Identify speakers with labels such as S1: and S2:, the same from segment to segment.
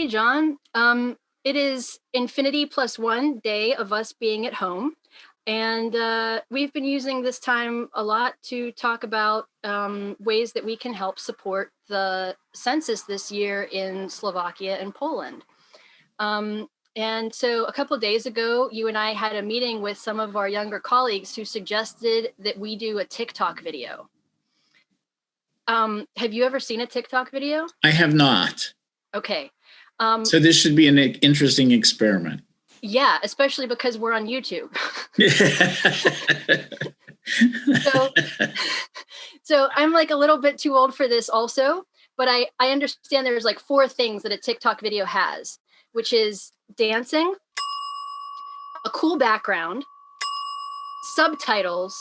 S1: John. It is infinity plus one day of us being at home. And we've been using this time a lot to talk about ways that we can help support the census this year in Slovakia and Poland. And so a couple of days ago, you and I had a meeting with some of our younger colleagues who suggested that we do a TikTok video. Have you ever seen a TikTok video?
S2: I have not.
S1: Okay.
S2: So this should be an interesting experiment.
S1: Yeah, especially because we're on YouTube. So I'm like a little bit too old for this also, but I understand there's like 4 things that a TikTok video has, which is dancing, a cool background, subtitles,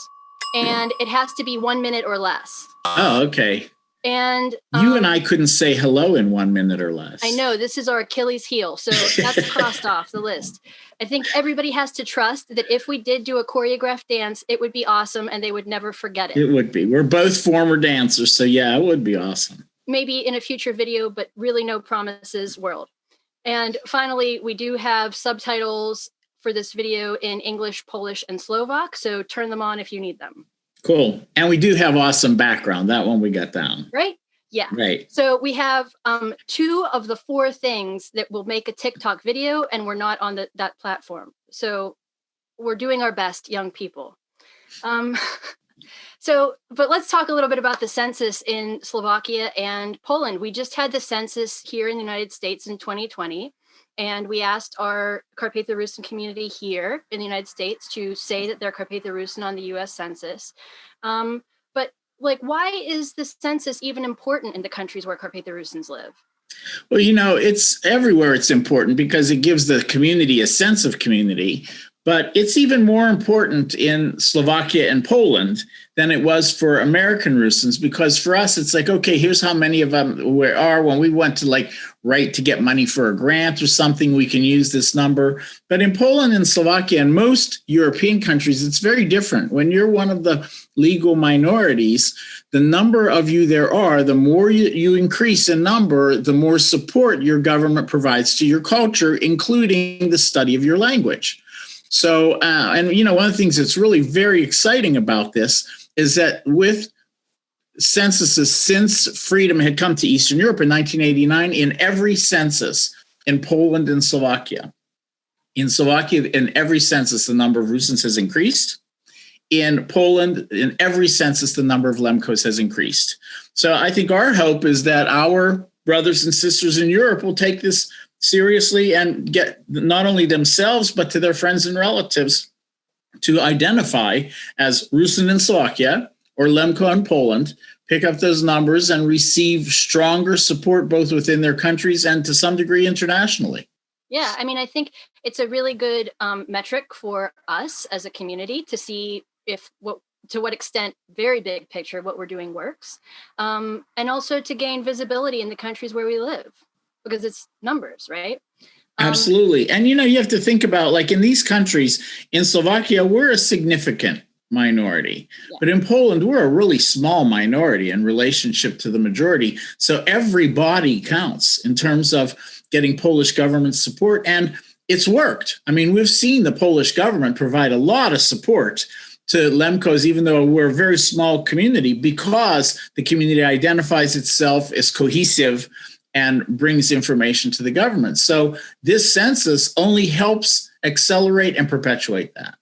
S1: and it has to be 1 minute or less.
S2: Oh, okay.
S1: And
S2: you and I couldn't say hello in 1 minute or less.
S1: I know, this is our Achilles heel. So that's crossed off the list. I think everybody has to trust that if we did do a choreographed dance, it would be awesome and they would never forget it.
S2: It would be. We're both former dancers. So yeah, it would be awesome.
S1: Maybe in a future video, but really no promises world. And finally, we do have subtitles for this video in English, Polish, and Slovak. So turn them on if you need them.
S2: Cool. And we do have awesome background. That one we got down.
S1: Right? Yeah.
S2: Right.
S1: So we have 2 of the 4 things that will make a TikTok video, and we're not on that platform. So we're doing our best, young people. But let's talk a little bit about the census in Slovakia and Poland. We just had the census here in the United States in 2020. And we asked our Carpatho-Rusin community here in the United States to say that they're Carpatho-Rusin on the U.S. Census. But like, why is the census even important in the countries where Carpatho-Rusins live?
S2: Well, it's everywhere it's important because it gives the community a sense of community. But it's even more important in Slovakia and Poland than it was for American Rusins, because for us, it's like, okay, here's how many of them are. When we went to write to get money for a grant or something, we can use this number. But in Poland and Slovakia and most European countries, it's very different. When you're one of the legal minorities, the number of you there are, the more you increase in number, the more support your government provides to your culture, including the study of your language. So, one of the things that's really very exciting about this is that with censuses since freedom had come to Eastern Europe in 1989, in every census in Poland and Slovakia, in every census, the number of Rusins has increased. In Poland, in every census, the number of Lemkos has increased. So I think our hope is that our brothers and sisters in Europe will take this seriously and get not only themselves, but to their friends and relatives to identify as Rusin in Slovakia or Lemko in Poland, pick up those numbers and receive stronger support both within their countries and to some degree internationally.
S1: Yeah, I mean, I think it's a really good metric for us as a community to see to what extent, very big picture, what we're doing works, and also to gain visibility in the countries where we live. Because it's numbers, right?
S2: Absolutely. And, you have to think about, like in these countries, in Slovakia, we're a significant minority. Yeah. But in Poland, we're a really small minority in relationship to the majority. So everybody counts in terms of getting Polish government support. And it's worked. I mean, we've seen the Polish government provide a lot of support to Lemkos, even though we're a very small community, because the community identifies itself as cohesive and brings information to the government. So this census only helps accelerate and perpetuate that.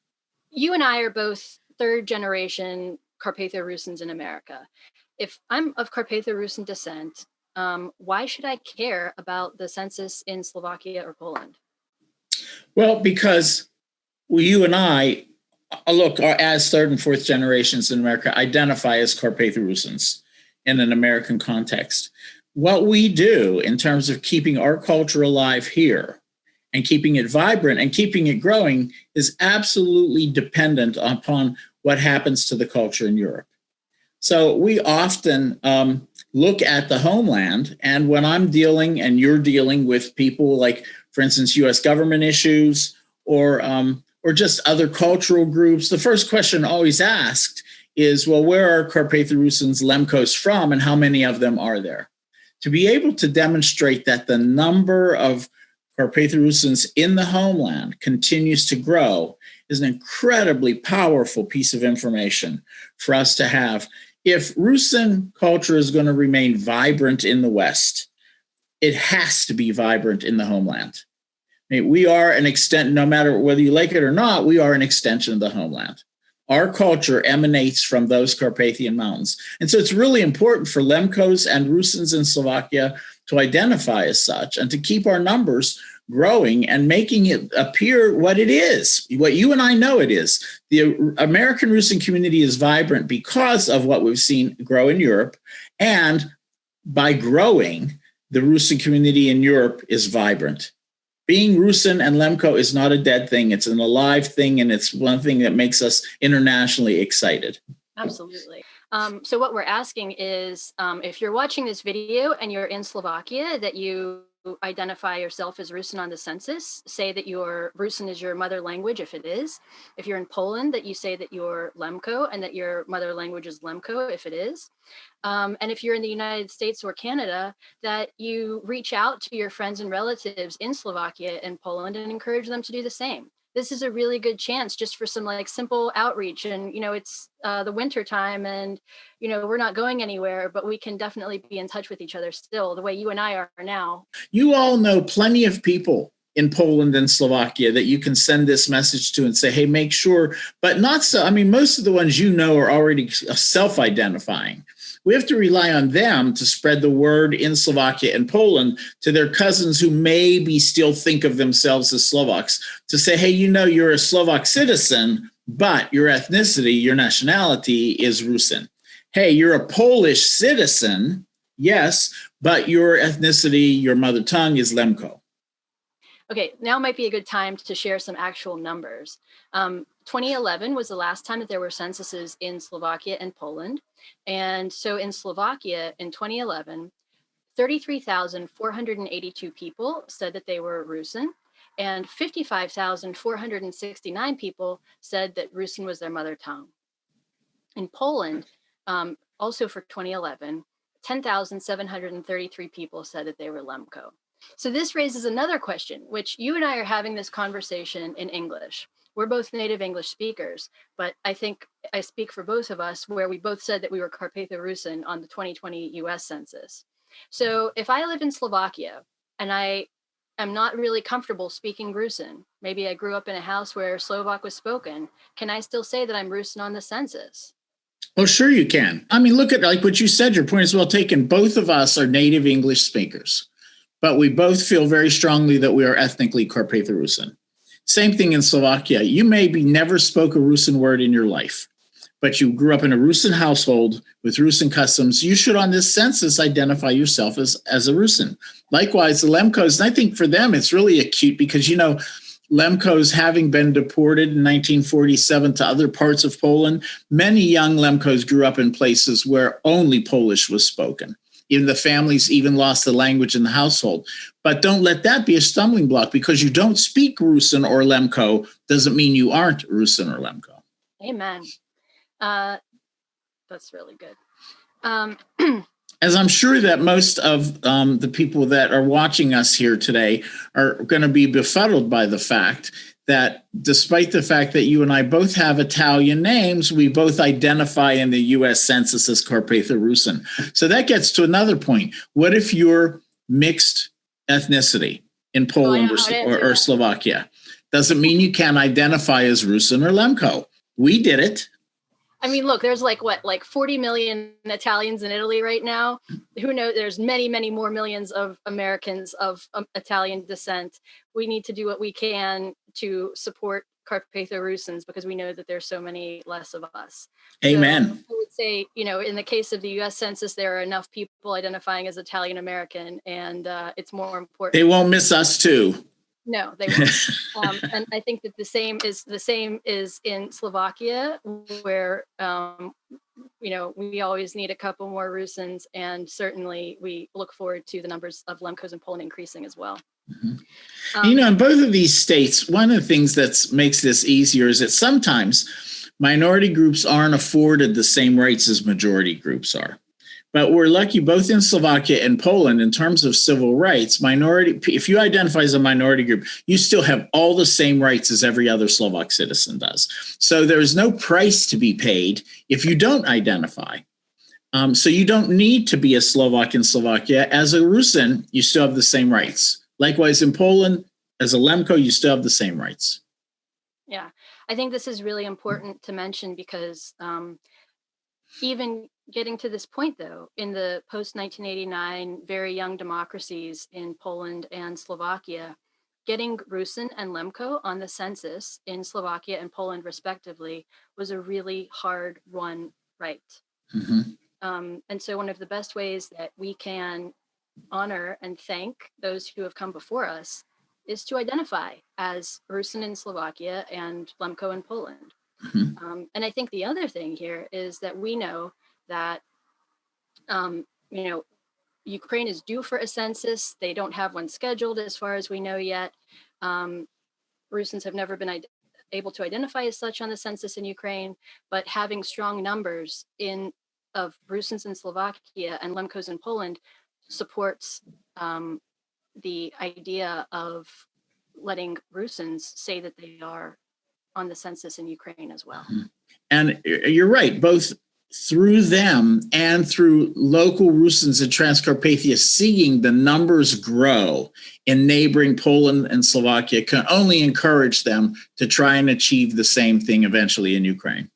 S1: You and I are both 3rd generation Carpatho-Rusins in America. If I'm of Carpatho-Rusin descent, why should I care about the census in Slovakia or Poland?
S2: Well, because you and I, as 3rd and 4th generations in America, identify as Carpatho-Rusins in an American context. What we do in terms of keeping our culture alive here and keeping it vibrant and keeping it growing is absolutely dependent upon what happens to the culture in Europe. So we often look at the homeland, and when I'm dealing and you're dealing with people like, for instance, U.S. government issues or just other cultural groups, the first question always asked is, well, where are Carpatho-Rusins Lemkos from and how many of them are there? to be able to demonstrate that the number of Carpatho-Rusins in the homeland continues to grow is an incredibly powerful piece of information for us to have. If Rusin culture is going to remain vibrant in the West, it has to be vibrant in the homeland. I mean, we are an extent, no matter whether you like it or not, we are an extension of the homeland. Our culture emanates from those Carpathian mountains. And so it's really important for Lemkos and Rusins in Slovakia to identify as such and to keep our numbers growing and making it appear what it is, what you and I know it is. The American Rusin community is vibrant because of what we've seen grow in Europe. And by growing, the Rusin community in Europe is vibrant. Being Rusin and Lemko is not a dead thing. It's an alive thing, and it's one thing that makes us internationally excited.
S1: Absolutely. So what we're asking is, if you're watching this video and you're in Slovakia, that you identify yourself as Rusin on the census, say that your Rusin is your mother language if it is. If you're in Poland, that you say that you're Lemko and that your mother language is Lemko if it is. And if you're in the United States or Canada, that you reach out to your friends and relatives in Slovakia and Poland and encourage them to do the same. This is a really good chance just for some like simple outreach. And, you know, it's the winter time and, you know, we're not going anywhere, but we can definitely be in touch with each other still the way you and I are now.
S2: You all know plenty of people in Poland and Slovakia that you can send this message to and say, hey, make sure, but not so. I mean, most of the ones you know are already self-identifying. We have to rely on them to spread the word in Slovakia and Poland to their cousins who maybe still think of themselves as Slovaks, to say, hey, you know, you're a Slovak citizen, but your ethnicity, your nationality is Rusin. Hey, you're a Polish citizen, yes, but your ethnicity, your mother tongue is Lemko.
S1: Okay, now might be a good time to share some actual numbers. 2011 was the last time that there were censuses in Slovakia and Poland. And so in Slovakia in 2011, 33,482 people said that they were Rusin, and 55,469 people said that Rusin was their mother tongue. In Poland, also for 2011, 10,733 people said that they were Lemko. So this raises another question, which you and I are having this conversation in English. We're both native English speakers, but I think I speak for both of us where we both said that we were Carpatho-Rusin on the 2020 US Census. So if I live in Slovakia and I am not really comfortable speaking Rusin, maybe I grew up in a house where Slovak was spoken, can I still say that I'm Rusin on the census?
S2: Oh, sure you can. I mean, look at like what you said, your point is well taken. Both of us are native English speakers, but we both feel very strongly that we are ethnically Carpatho-Rusin. Same thing in Slovakia. You maybe never spoke a Rusin word in your life, but you grew up in a Rusin household with Rusin customs. You should on this census identify yourself as a Rusin. Likewise, the Lemkos, and I think for them it's really acute because, you know, Lemkos having been deported in 1947 to other parts of Poland, many young Lemkos grew up in places where only Polish was spoken. Even the families even lost the language in the household. But don't let that be a stumbling block because you don't speak Rusin or Lemko doesn't mean you aren't Rusin or Lemko.
S1: Amen. That's really good.
S2: As I'm sure that most of the people that are watching us here today are going to be befuddled by the fact that despite the fact that you and I both have Italian names, we both identify in the U.S. Census as Carpatho-Rusin. So that gets to another point. What if you're mixed ethnicity in Poland or Slovakia? Doesn't mean you can't identify as Rusin or Lemko. We did it.
S1: I mean, look, there's like 40 million Italians in Italy right now. Who knows? There's many, many more millions of Americans of Italian descent. We need to do what we can to support Carpatho-Rusins because we know that there's so many less of us.
S2: Amen.
S1: So I would say, you know, in the case of the U.S. Census, there are enough people identifying as Italian American, and it's more important.
S2: They won't miss us too.
S1: No, they won't. And I think that the same is in Slovakia, where you know, we always need a couple more Rusins, and certainly we look forward to the numbers of Lemkos in Poland increasing as well.
S2: Mm-hmm. You know, in both of these states, one of the things that makes this easier is that sometimes minority groups aren't afforded the same rights as majority groups are. But we're lucky both in Slovakia and Poland in terms of civil rights. If you identify as a minority group, you still have all the same rights as every other Slovak citizen does. So there's no price to be paid if you don't identify. So you don't need to be a Slovak in Slovakia. As a Rusin, you still have the same rights. Likewise, in Poland, as a Lemko, you still have the same rights.
S1: Yeah, I think this is really important to mention because even getting to this point, though, in the post-1989 very young democracies in Poland and Slovakia, getting Rusin and Lemko on the census in Slovakia and Poland, respectively, was a really hard-won right.
S2: Mm-hmm.
S1: And so one of the best ways that we can honor and thank those who have come before us is to identify as Rusin in Slovakia and Lemko in Poland. Mm-hmm. And I think the other thing here is that we know that, Ukraine is due for a census. They don't have one scheduled as far as we know yet. Rusins have never been able to identify as such on the census in Ukraine, but having strong numbers of Rusins in Slovakia and Lemkos in Poland supports the idea of letting Rusins say that they are on the census in Ukraine as well.
S2: And you're right, both through them and through local Rusins in Transcarpathia, seeing the numbers grow in neighboring Poland and Slovakia can only encourage them to try and achieve the same thing eventually in Ukraine.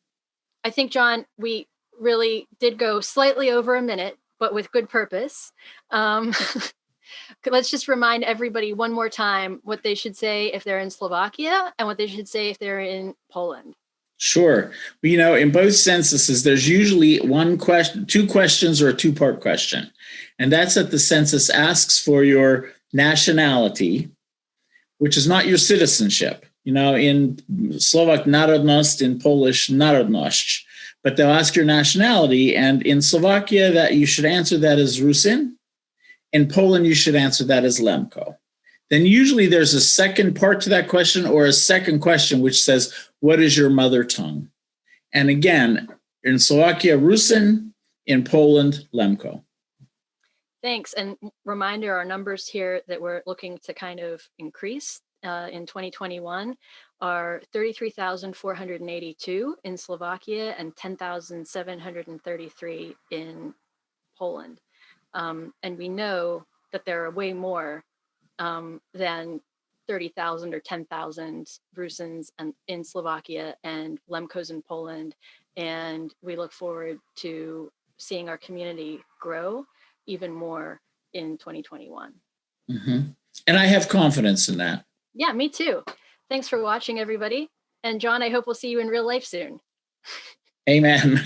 S1: I think, John, we really did go slightly over a minute, but with good purpose. Let's just remind everybody one more time what they should say if they're in Slovakia and what they should say if they're in Poland.
S2: Sure. In both censuses, there's usually one question, two questions, or a two-part question. And that's that the census asks for your nationality, which is not your citizenship. In Slovak, narodnost, in Polish, narodność. But they'll ask your nationality. And in Slovakia, that you should answer that as Rusin. In Poland, you should answer that as Lemko. Then usually there's a second part to that question or a second question which says, what is your mother tongue? And again, in Slovakia, Rusin, in Poland, Lemko.
S1: Thanks. And reminder, our numbers here that we're looking to kind of increase in 2021 are 33,482 in Slovakia and 10,733 in Poland. And we know that there are way more than 30,000 or 10,000 Rusins in Slovakia and Lemkos in Poland. And we look forward to seeing our community grow even more in 2021.
S2: Mm-hmm. And I have confidence in that.
S1: Yeah, me too. Thanks for watching, everybody. And John, I hope we'll see you in real life soon.
S2: Amen.